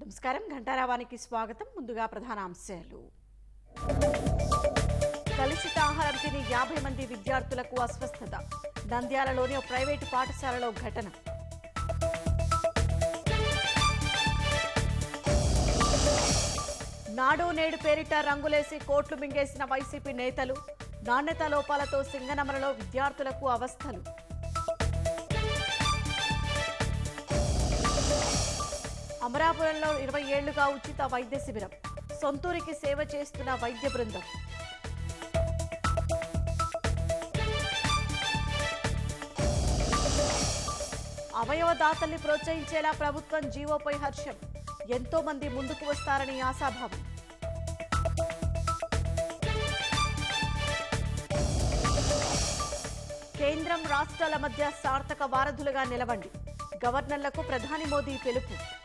నమస్కారం. ఘంటారావానికి స్వాగతం. ముందుగా ప్రధానాంశాలు. కలుషిత ఆహారం తిని 50 మంది విద్యార్థులకు అస్వస్థత. నంద్యాలలోని ఓ ప్రైవేటు పాఠశాలలో ఘటన. నాడు నేడు పేరిట రంగులేసి కోట్లు మింగేసిన వైసీపీ నేతలు. నాణ్యతా లోపాలతో సింగనమలలో విద్యార్థులకు అవస్థలు. అమరాపురంలో 20 ఏళ్లుగా ఉచిత వైద్య శిబిరం. సొంతూరికి సేవ చేస్తున్న వైద్య బృందం. అవయవదాతల్ని ప్రోత్సహించేలా ప్రభుత్వం జీవోపై హర్షం. ఎంతో మంది ముందుకు వస్తారని ఆశాభావం. కేంద్రం రాష్ట్రాల మధ్య సార్థక వారధులుగా నిలవండి. గవర్నర్లకు ప్రధాని మోదీ పిలుపు.